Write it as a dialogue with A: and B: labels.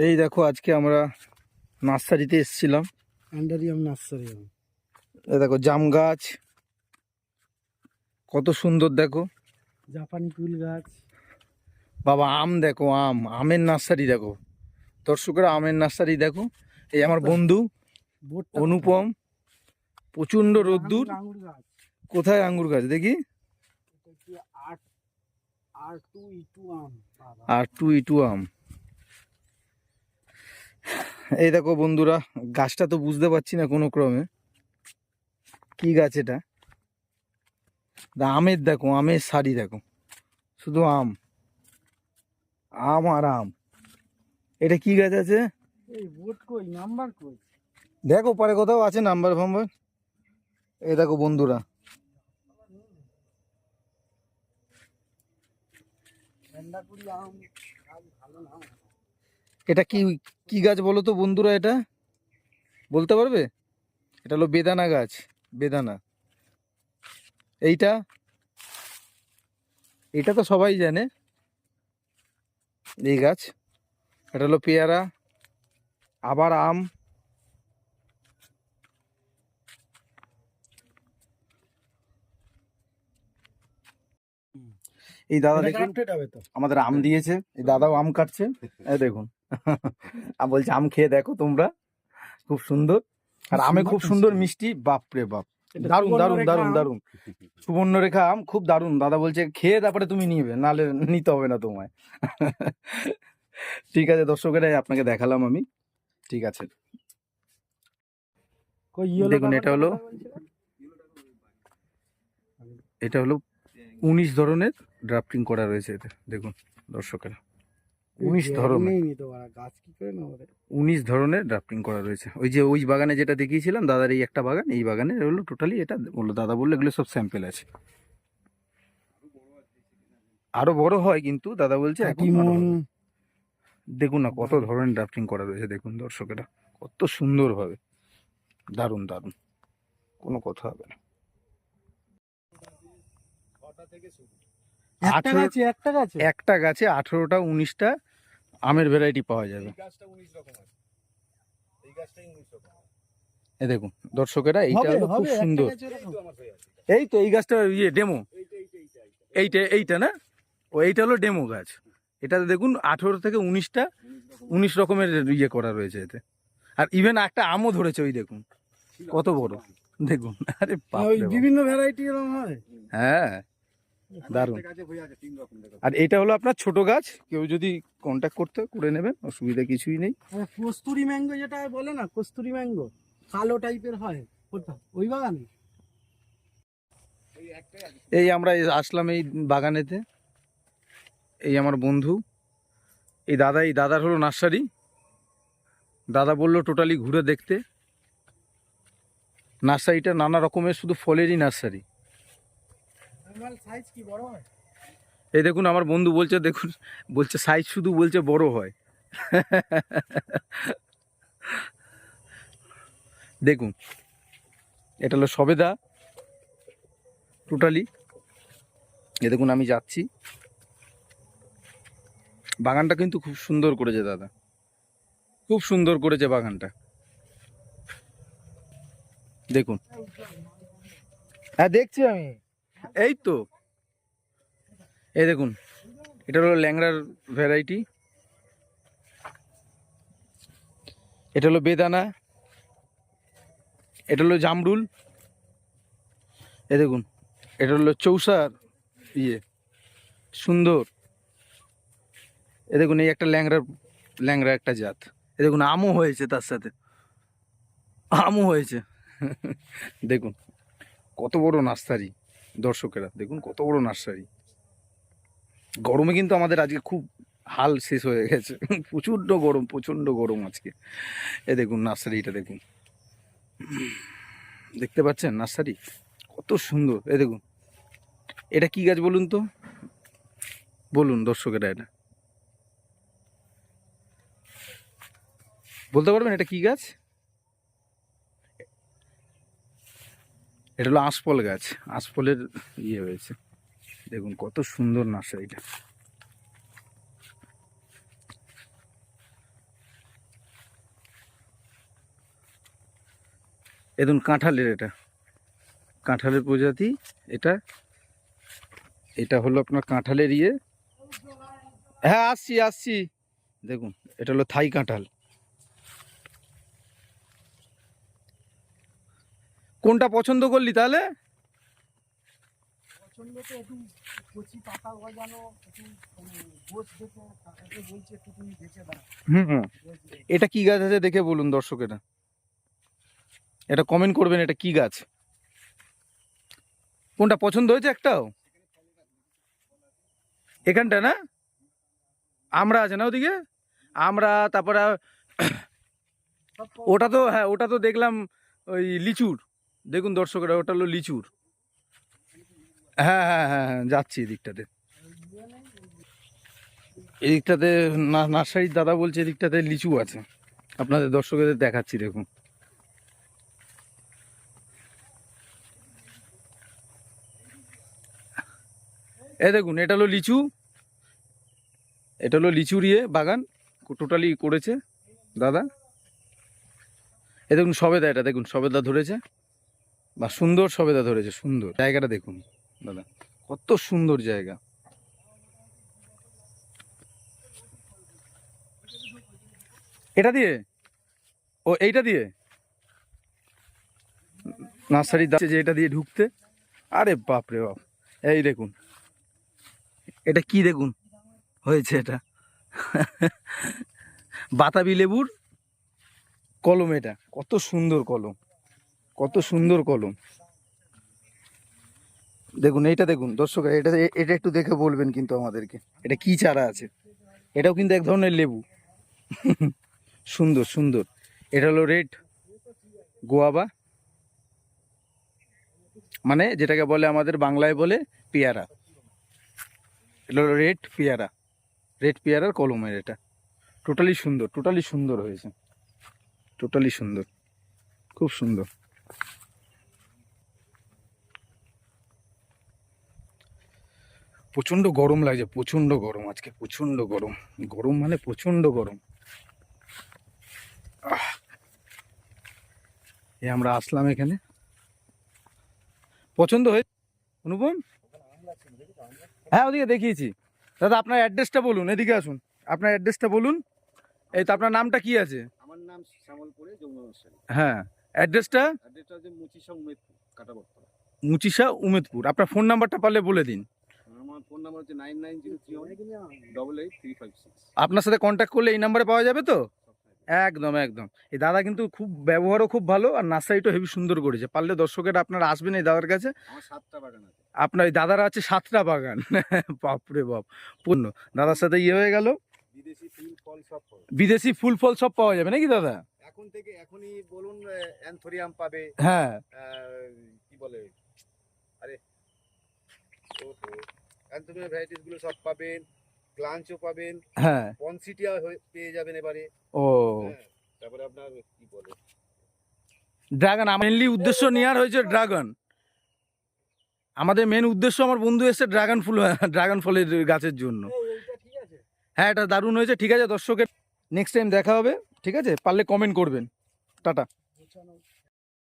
A: এই দেখো আজকে আমরা নার্সারিতে এসেছিলাম।
B: নার্সারিয়াম।
A: এই দেখো জাম গাছ কত সুন্দর, দেখো
B: জাপানি কুল গাছ।
A: বাবা আম দেখো, আমের নার্সারি দেখো দর্শকরা, আমের নার্সারি দেখো। এই আমার বন্ধু অনুপম, প্রচন্ড রোদ্দুর। কোথায় আঙ্গুর গাছ দেখি? R2E2 আম। এই দেখো বন্ধুরা, গাছটা তো বুঝতে পারছি না কোনো ক্রমে কি গাছ এটা। আমের দেখো, আমের সারি দেখো, শুধু আম আম আর আম। এটা কি গাছ আছে? দেখো পরে কোথাও আছে নাম্বার ফাম্বার। এই দেখো বন্ধুরা, এটা কি কি গাছ বলো তো বন্ধুরা? এটা বলতে পারবে? এটা হলো বেদানা গাছ, বেদানা। এইটা এটা তো সবাই জানে, এই গাছ। এটা হলো পেয়ারা, আবার আম। এই দাদা দেখুন আমাদের আম দিয়েছে, এই দাদাও আম কাটছে। এই দেখুন বলছে আম খেয়ে দেখো তোমরা, খুব সুন্দর। আর আমে খুব সুন্দর মিষ্টি, বাপরে বাপ, দারুন দারুন দারুন দারুন। সুবর্ণরেখা আম খুব দারুন। দাদা বলছে খেয়ে তারপরে তুমি নিবে, নালে নিতে হবে না তোমায়। ঠিক আছে দর্শকেরা, আপনাকে দেখালাম আমি। ঠিক আছে দেখুন, এটা হলো 19 ধরনের ড্রাফটিং করা রয়েছে এতে। দেখুন দর্শকেরা, 19 ধরনের ড্রাফটিং করা রয়েছে। ওই বাগানে যেটা দেখিয়েছিলাম দাদার, এই একটা বাগান, এই বাগানে হলো টোটালি এটা বললো দাদা, বললো এগুলো সব স্যাম্পেল আছে। আরো বড় হয় কিন্তু দাদা বলছে দেখুন না কত ধরনের ড্রাফটিং করা রয়েছে। দেখুন দর্শকেরা কত সুন্দর ভাবে, দারুণ দারুণ, কোনো কথা হবে না। একটা গাছে 18টা 19টা আমের ভ্যারাইটি পাওয়া যাবে। এই দেখুন দর্শকেরা, এইটা হলো খুব সুন্দর। এই তো এই গাছটা ডেমো, এইটা না, এইটা হলো ডেমো গাছ। এটাতে দেখুন 18 থেকে 19 রকমের করা রয়েছে এতে। আর ইভেন একটা আমও ধরেছে, ওই দেখুন কত বড়, দেখুন। আরে
B: বিভিন্ন ভ্যারাইটি এরকম হয়।
A: হ্যাঁ দারুণ। আর এটা হলো আপনার ছোট গাছ, কেউ যদি কন্ট্যাক্ট করে নেবেন, অসুবিধা কিছুই নেই।
B: কস্তুরি ম্যাঙ্গো যেটা বলে না, কস্তুরি ম্যাঙ্গো কালো টাইপের হয়, ওই বাগানে।
A: এই আমরা আসলাম এই বাগানেতে, এই আমার বন্ধু, এই দাদার হলো নার্সারি। দাদা বললো টোটালি ঘুরে দেখতে। নার্সারিটা নানা রকমের শুধু ফলেরই নার্সারি। এই দেখুন আমার বন্ধু বলছে, দেখুন বলছে সাইজ শুধু বলছে বড় হয়। দেখুন এটা হলো সবেদা টোটালি। এ দেখুন আমি যাচ্ছি, বাগানটা কিন্তু খুব সুন্দর করেছে দাদা, খুব সুন্দর করেছে বাগানটা। দেখুন, হ্যাঁ দেখছি আমি, এই তো এই দেখুন, এটা হলো ল্যাংড়ার ভ্যারাইটি, এটা হলো বেদানা, এটা হলো জামরুল। এই দেখুন, এটা হলো চৌসার সুন্দর। এ দেখুন এই একটা ল্যাংড়া একটা জাত। এ দেখুন আমও হয়েছে, তার সাথে আমও হয়েছে। দেখুন কত বড় নার্সারি দর্শকেরা, দেখুন কত বড় নার্সারি। গরমে কিন্তু আমাদের আজকে খুব হাল শেষ হয়ে গেছে। প্রচণ্ড গরম আজকে। এ দেখুন নার্সারিটা দেখুন, দেখতে পাচ্ছেন নার্সারি কত সুন্দর। এ দেখুন এটা কি গাছ বলুন তো, বলুন দর্শকেরা, এটা বলতে পারবেন এটা কি গাছ? এটা হলো আঁশফল গাছ, আঁশফলের হয়েছে। দেখুন কত সুন্দর নার্সারিটা। এ দেখুন কাঁঠালের, এটা কাঁঠালের প্রজাতি। এটা এটা হলো আপনার কাঁঠালের ইয়ে। হ্যাঁ আসছি আসছি। দেখুন এটা হলো থাই কাঁঠাল। কোনটা পছন্দ করলি তাহলে?
B: পছন্দ তো একটু কচি পাতা গজানো, একটু গোছ দেখে তাকে বলছে একটু তুমি দেখে দাও।
A: হুম হুম। এটা কি গাছ আছে দেখে বলুন দর্শকেরা, এটা কমেন্ট করবেন এটা কি গাছ। কোনটা পছন্দ হয়েছে একটাও? এখানটা না, আমরা আছে না ওদিকে আমরা, তারপরে ওটা তো, হ্যাঁ ওটা তো দেখলাম ওই লিচুর। দেখুন দর্শকেরা ওটা হলো লিচুর। হ্যাঁ হ্যাঁ হ্যাঁ হ্যাঁ যাচ্ছি এদিকটাতে, এদিকটাতে নার্সারির দাদা বলছে এদিকটাতে লিচু আছে, আপনাদের দর্শকদের দেখাচ্ছি দেখুন। এই দেখুন এটা হলো লিচু, এটা হলো লিচুর ইয়ে বাগান টোটালি করেছে দাদা। এই দেখুন সবেদা, এটা দেখুন সবেদা ধরেছে, বা সুন্দর সবেদা ধরেছে, সুন্দর জায়গাটা দেখুন দাদা, কত সুন্দর জায়গা। এটা দিয়ে, ও এইটা দিয়ে নার্সারি যে এটা দিয়ে ঢুকতে, আরে বাপ রে বাপ। এই দেখুন এটা কি দেখুন হয়েছে, এটা বাতাবি লেবুর কলম, এটা কত সুন্দর কলম, কত সুন্দর কলম। দেখুন এইটা দেখুন দর্শক, এটা এটা একটু দেখে বলবেন কিন্তু আমাদেরকে এটা কি চারা আছে। এটাও কিন্তু এক ধরনের লেবু, সুন্দর সুন্দর। এটা হলো রেড গোয়াবা, মানে যেটাকে বলে আমাদের বাংলায় বলে পেয়ারা। এটা হলো রেড পেয়ারা, রেড পেয়ারার কলমের এটা। টোটালি সুন্দর, টোটালি সুন্দর হয়েছে, টোটালি সুন্দর, খুব সুন্দর। প্রচন্ড গরম লাগছে, প্রচন্ড গরম আজকে, প্রচন্ড গরম, গরম মানে প্রচন্ড গরম। এ আমরা আসলাম এখানে, পছন্দ হয়ে অনুপম? হ্যাঁ ওদিকে দেখিয়েছি। দাদা আপনার অ্যাড্রেসটা বলুন, এদিকে আসুন, আপনার অ্যাড্রেসটা বলুন। এই তো আপনার নামটা কি আছে?
C: আমার নাম শ্যামলপুরে যমুনা নরসারি।
A: হ্যাঁ অ্যাড্রেসটা?
C: অ্যাড্রেসটা হচ্ছে মুচিসা উমেদপুর, কাটাবর্তলা।
A: মুচিসা উমেদপুর। আপনার ফোন নাম্বারটা পারলে বলে দিন।
C: আমার ফোন নাম্বার হচ্ছে 9903188856।
A: আপনার সাথে কন্ট্যাক্ট করলে এই নাম্বারে পাওয়া যাবে তো? একদম একদম। এই দাদা কিন্তু খুব ব্যবহারও খুব ভালো, আর নার্সারিটাও হেবি সুন্দর করেছে। পারলে দর্শকেরা আপনারা আসবেন এই দাদার কাছে।
C: আমার 7টা বাগান আছে।
A: আপনার এই দাদার আছে 7টা বাগান, বাপরে বাপ পূর্ণ। দাদার সাথে ইয়ে হয়ে গেল,
C: বিদেশি ফুল ফল সব পাবে।
A: বিদেশি ফুল ফল সব পাওয়া যাবে নাকি দাদা?
C: এখন থেকে এখনই বলুন, অ্যানথোরিয়াম পাবে,
A: হ্যাঁ
C: কি বলে, আরে ওহো, অ্যানথোরিয়াম ভ্যারাইটিস গুলো সব পাবেন, গ্লাঞ্চও পাবেন,
A: হ্যাঁ।
C: পনসিটিয়া পেয়ে যাবেন এবারে।
A: ও
C: হ্যাঁ, তারপরে আপনার কি বলে,
A: ড্রাগন, মেনলি উদ্দেশ্য নেওয়ার হয়েছে ড্রাগন। আমাদের মেন উদ্দেশ্য, আমার বন্ধু এসছে ড্রাগন ফুল, ড্রাগন ফলের গাছের জন্য।
B: এইটা ঠিক আছে।
A: হ্যাঁ এটা দারুণ হয়েছে। ঠিক আছে দর্শকের, নেক্সট টাইম দেখা হবে, ঠিক আছে? পারলে কমেন্ট করবেন। টাটা।
B: গোছানো।